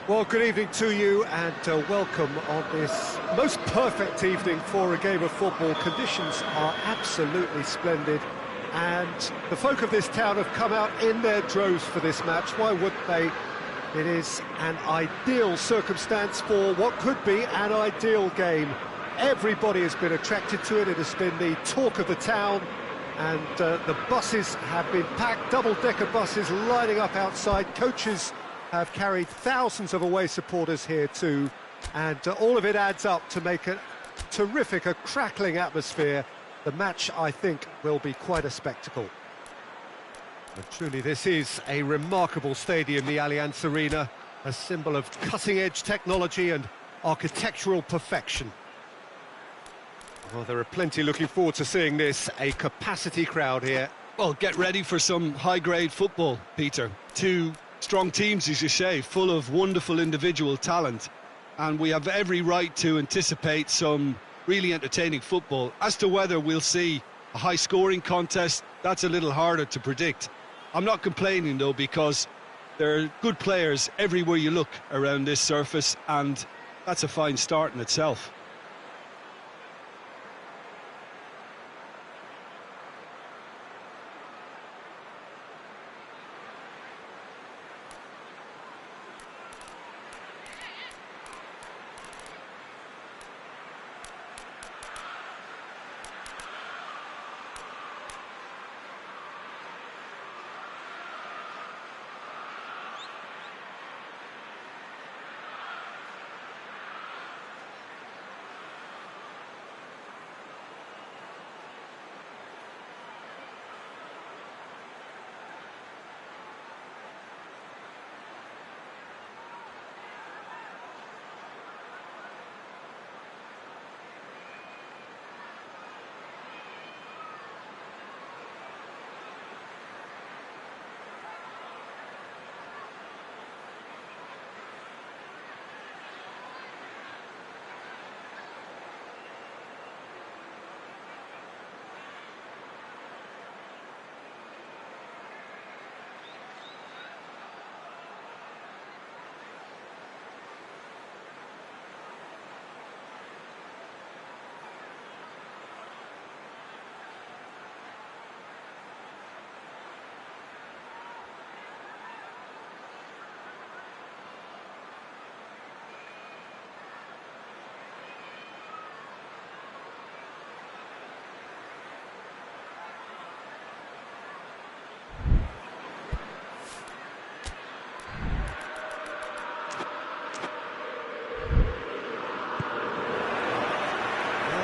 Well, good evening to you and welcome on this most perfect evening for a game of football. Conditions are absolutely splendid and the folk of this town have come out in their droves for this match. Why wouldn't they? It is an ideal circumstance for what could be an ideal game. Everybody has been attracted to it. It has been the talk of the town, and the buses have been packed, double-decker buses lining up outside. Coaches have carried thousands of away supporters here too, and all of it adds up to make a terrific, a crackling atmosphere. The match, I think, will be quite a spectacle. But truly, this is a remarkable stadium, the Allianz Arena, a symbol of cutting-edge technology and architectural perfection. Well, there are plenty looking forward to seeing this, a capacity crowd here. Well, get ready for some high-grade football, Peter. Two strong teams, as you say, full of wonderful individual talent. And we have every right to anticipate some really entertaining football. As to whether we'll see a high-scoring contest, that's a little harder to predict. I'm not complaining, though, because there are good players everywhere you look around this surface, and that's a fine start in itself.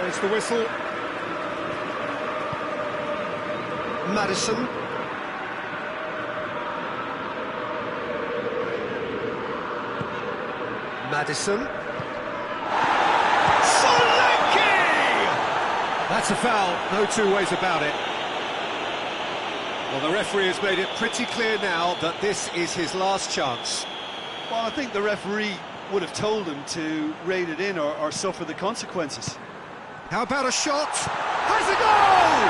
There's the whistle. Madison. Madison. Solanke! That's a foul, no two ways about it. Well, the referee has made it pretty clear now that this is his last chance. Well, I think the referee would have told him to rein it in or suffer the consequences. How about a shot? Has a goal!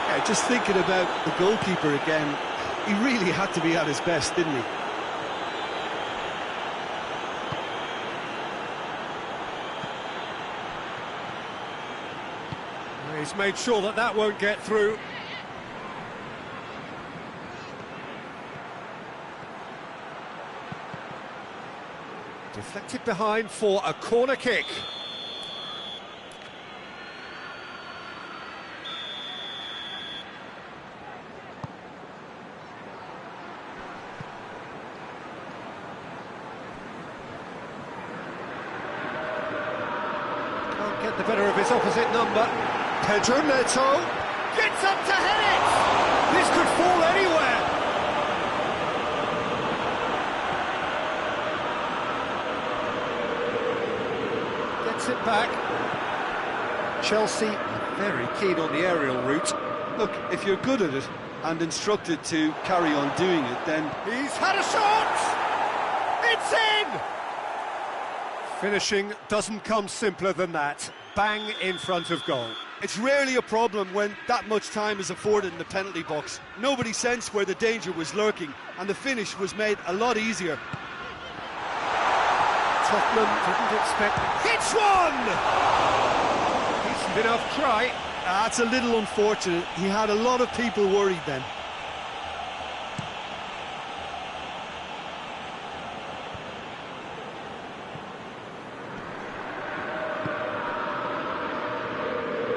Yeah, just thinking about the goalkeeper again, he really had to be at his best, didn't he? He's made sure that that won't get through. Deflected behind for a corner kick. Can't get the better of his opposite number. Pedro Neto gets up to head it! This could fall anywhere! It back. Chelsea are very keen on the aerial route. Look, if you're good at it and instructed to carry on doing it, then... He's had a shot! It's in! Finishing doesn't come simpler than that. Bang in front of goal. It's rarely a problem when that much time is afforded in the penalty box. Nobody sensed where the danger was lurking, and the finish was made a lot easier. Tottenham didn't expect... Hits one! Decent enough try. That's a little unfortunate. He had a lot of people worried then.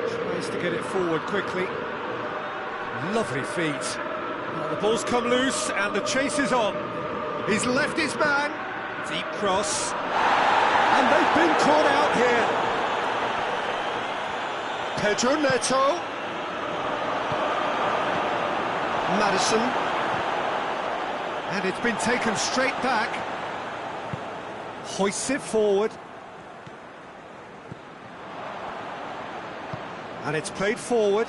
Tries to get it forward quickly. Lovely feet. Well, the ball's come loose and the chase is on. He's left his man. Deep cross. And they've been caught out here. Pedro Neto. Madison. And it's been taken straight back. Hoists it forward. And it's played forward.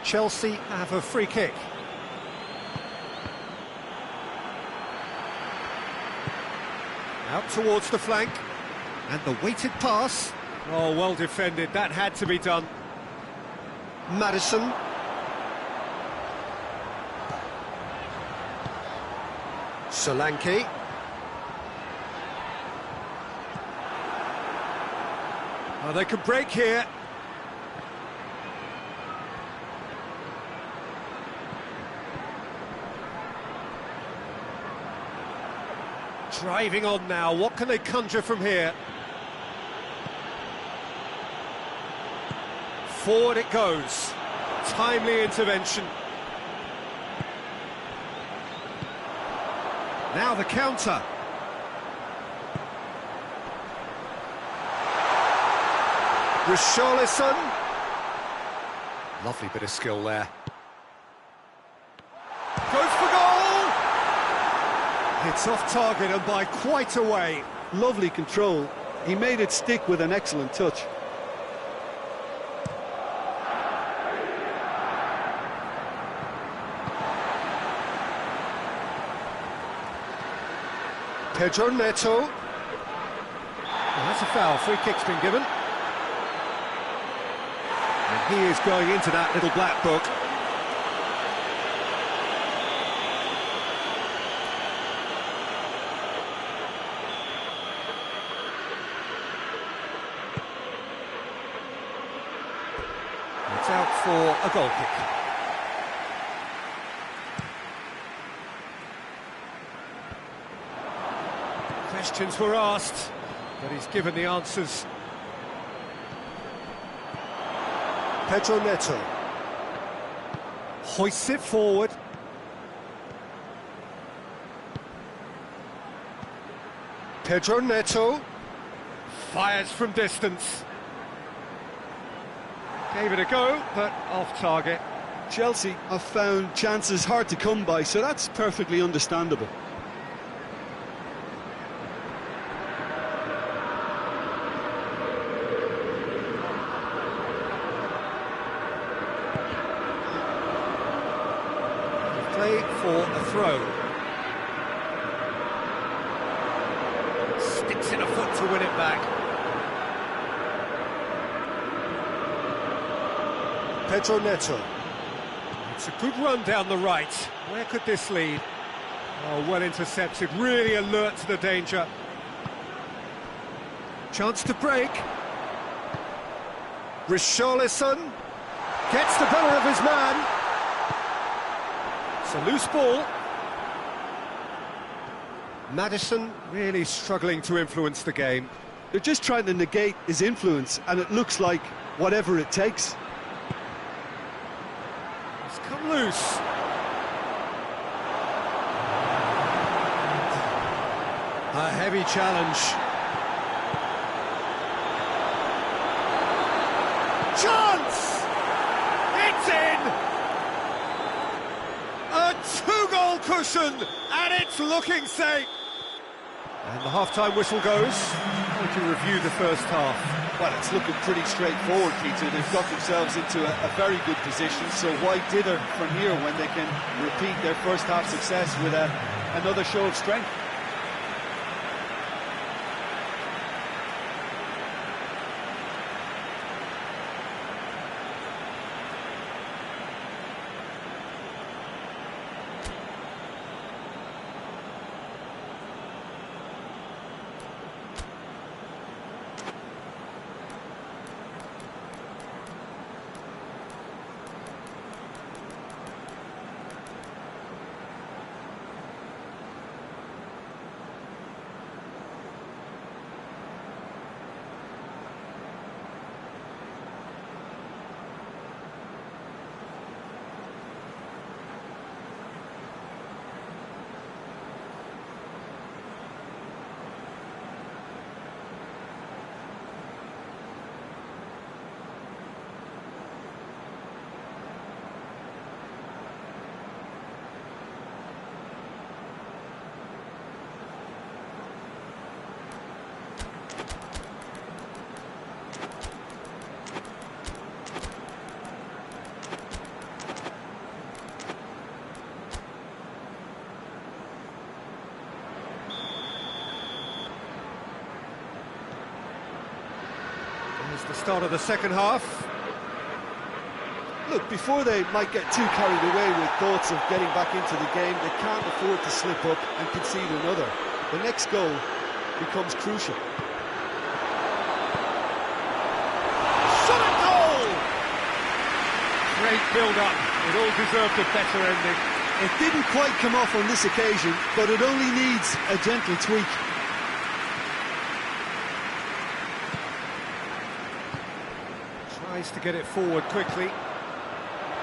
Chelsea have a free kick. Out towards the flank. And the weighted pass. Oh, well defended. That had to be done. Madison. Solanke. Oh, they could break here. Driving on now, what can they conjure from here? Forward it goes. Timely intervention. Now the counter. Richarlison. Lovely bit of skill there. Goes for goal! It's off target and by quite a way. Lovely control. He made it stick with an excellent touch. Pedro Neto. Well, that's a foul. Free kick's been given. And he is going into that little black book. It's out for a goal kick. Questions were asked, but he's given the answers. Pedro Neto. Hoists it forward. Pedro Neto. Fires from distance. Gave it a go, but off target. Chelsea have found chances hard to come by, so that's perfectly understandable. Play for a throw. Sticks in a foot to win it back. Pedro Neto. It's a good run down the right. Where could this lead? Oh, well intercepted, really alert to the danger. Chance to break. Richarlison gets the better of his man. It's a loose ball. Madison really struggling to influence the game. They're just trying to negate his influence, and it looks like whatever it takes. It's come loose. A heavy challenge. Chance! It's in! A two-goal cushion, and it's looking safe. And the half-time whistle goes. How would you review the first half? Well, it's looking pretty straightforward, Peter. They've got themselves into a very good position, so why dither from here when they can repeat their first half success with another show of strength? It's the start of the second half. Look, before they might get too carried away with thoughts of getting back into the game, they can't afford to slip up and concede another. The next goal becomes crucial. Solid goal! Great build-up. It all deserved a better ending. It didn't quite come off on this occasion, but it only needs a gentle tweak. Tries to get it forward quickly.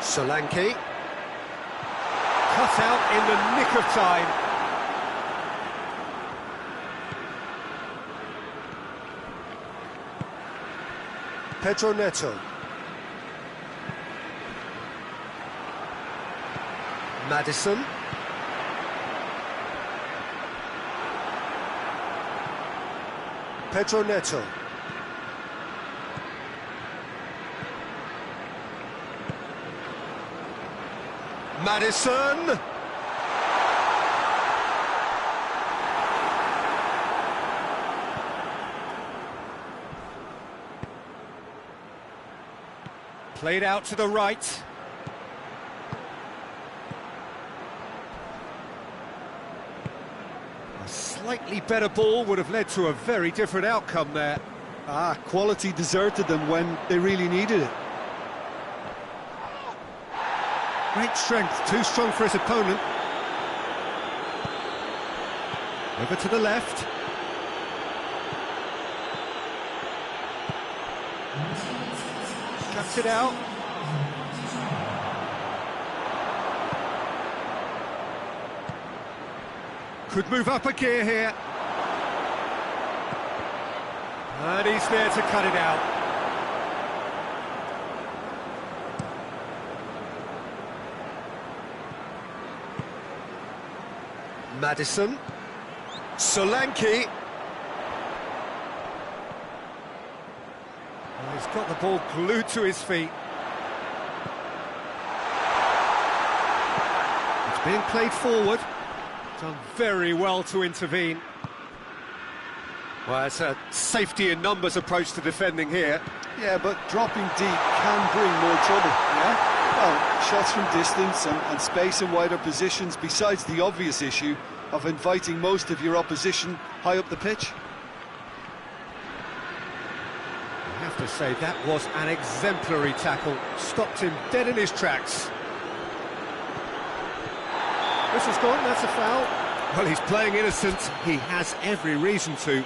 Solanke. Cut out in the nick of time. Pedro Neto. Madison. Pedro Neto. Madison! Played out to the right. A slightly better ball would have led to a very different outcome there. Quality deserted them when they really needed it. Great strength, too strong for his opponent. Over to the left. Cuts it out. Could move up a gear here. And he's there to cut it out. Madison. Solanke. Well, he's got the ball glued to his feet. It's being played forward. Done very well to intervene. Well, it's a safety in numbers approach to defending here. Yeah, but dropping deep can bring more trouble, yeah? Well, shots from distance and space in wider positions, besides the obvious issue of inviting most of your opposition high up the pitch. I have to say, that was an exemplary tackle. Stopped him dead in his tracks. Whistle's gone, that's a foul. Well, he's playing innocent. He has every reason to.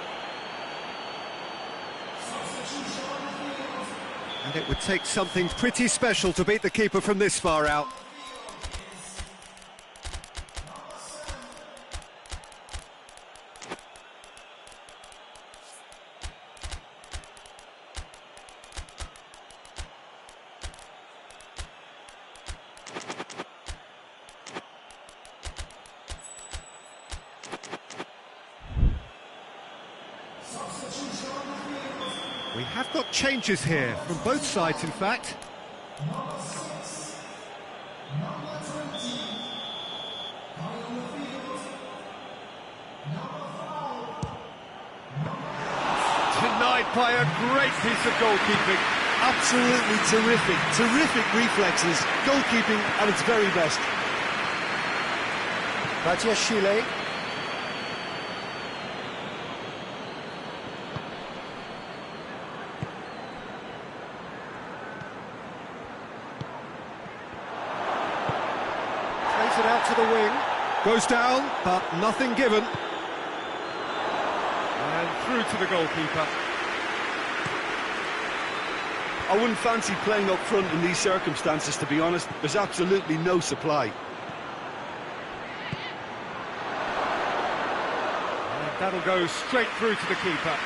And it would take something pretty special to beat the keeper from this far out. We have got changes here, from both sides in fact. Denied by a great piece of goalkeeping. Absolutely terrific reflexes, goalkeeping at its very best. PesJoker-Hoang. Plays it out to the wing. Goes down, but nothing given. And through to the goalkeeper. I wouldn't fancy playing up front in these circumstances, to be honest. There's absolutely no supply. And that'll go straight through to the keeper.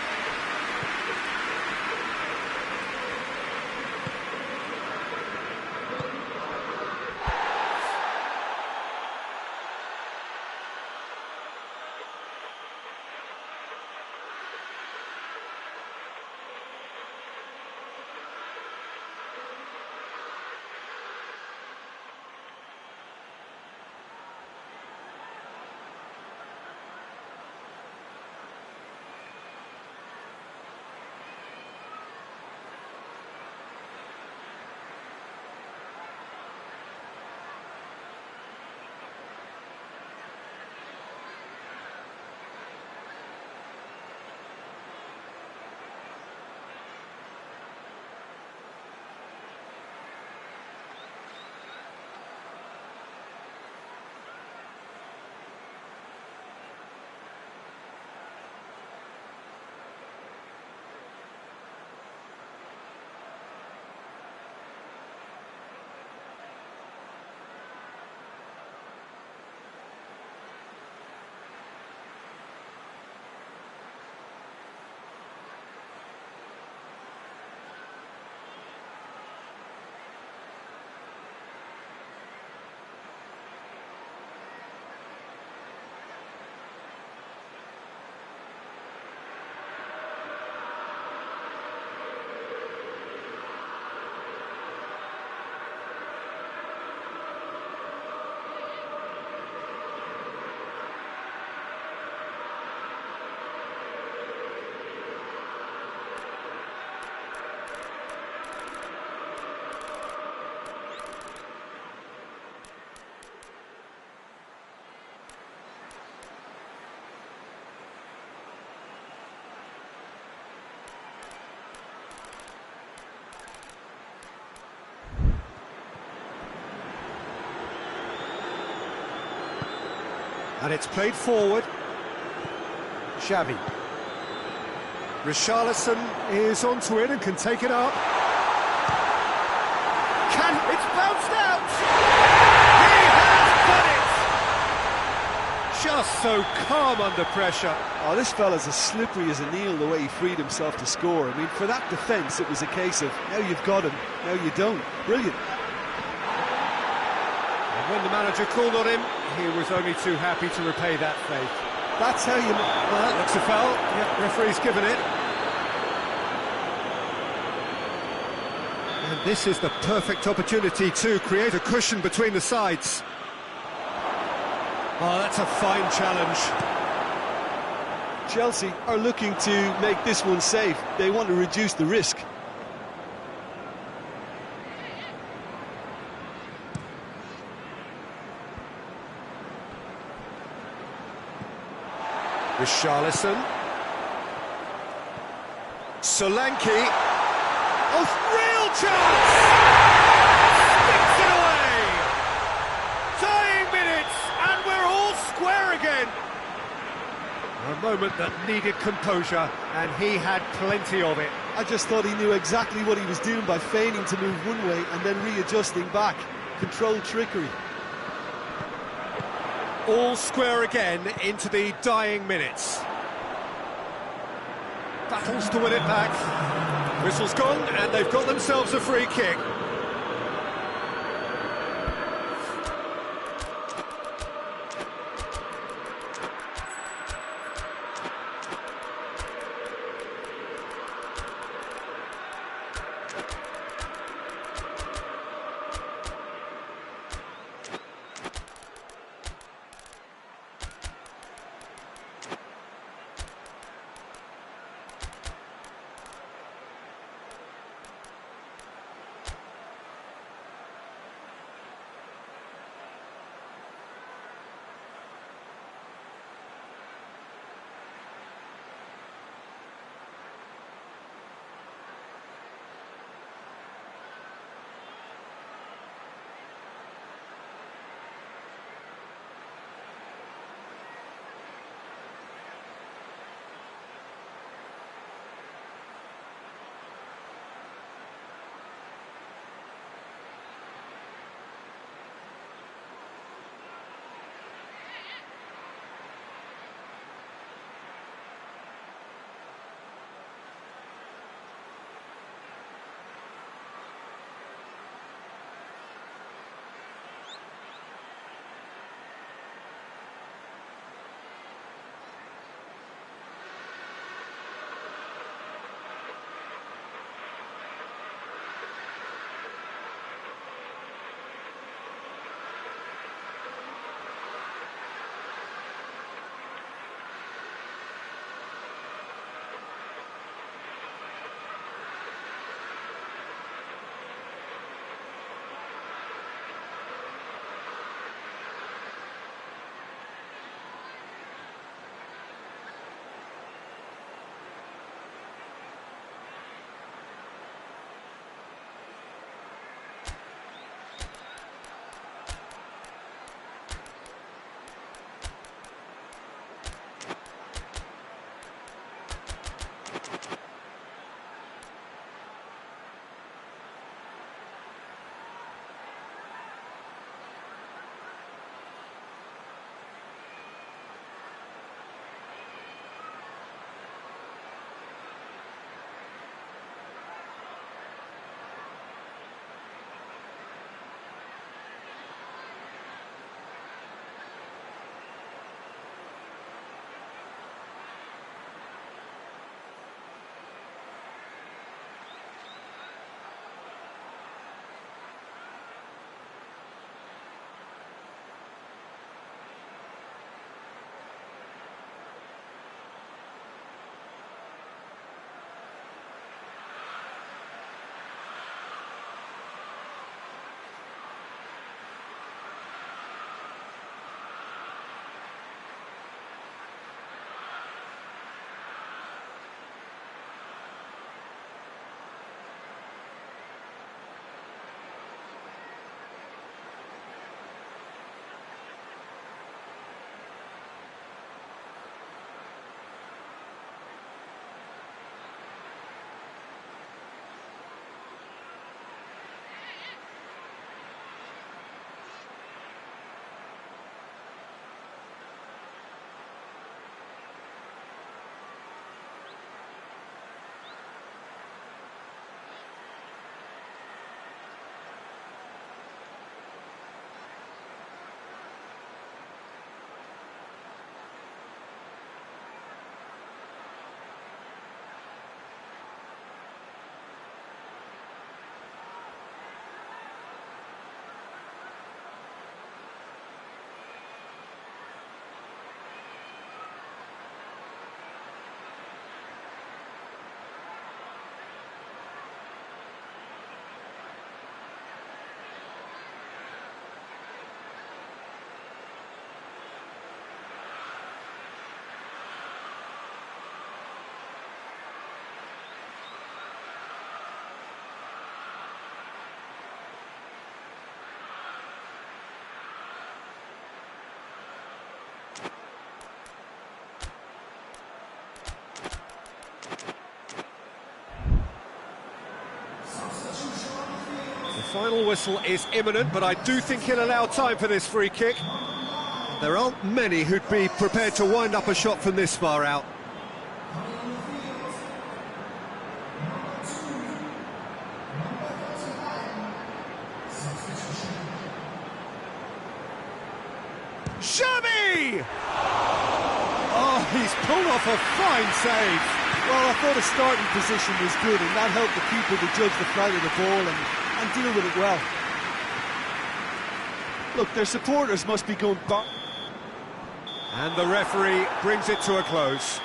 And it's played forward. Xavi. Richarlison is onto it and can take it up. It's bounced out! He has done it! Just so calm under pressure. Oh, this fella's as slippery as an eel, the way he freed himself to score. I mean, for that defence, it was a case of, now you've got him, now you don't. Brilliant. And when the manager called on him, he was only too happy to repay that faith. That's how you... Well, that looks a foul. Yep, referee's given it. And this is the perfect opportunity to create a cushion between the sides. Oh, that's a fine challenge. Chelsea are looking to make this one safe. They want to reduce the risk. Richarlison. Solanke. Oh, real chance! Sticks it away! Dying minutes, and we're all square again. A moment that needed composure, and he had plenty of it. I just thought he knew exactly what he was doing by feigning to move one way and then readjusting back. Controlled trickery. All square again into the dying minutes. Battles to win it back. Whistle's gone, and they've got themselves a free kick. final whistle is imminent, but I do think he'll allow time for this free kick. There aren't many who'd be prepared to wind up a shot from this far out. Shabby! Oh, he's pulled off a fine save. Well, I thought his starting position was good, and that helped the keeper to judge the flight of the ball and deal with it well. Look, their supporters must be going back. And the referee brings it to a close.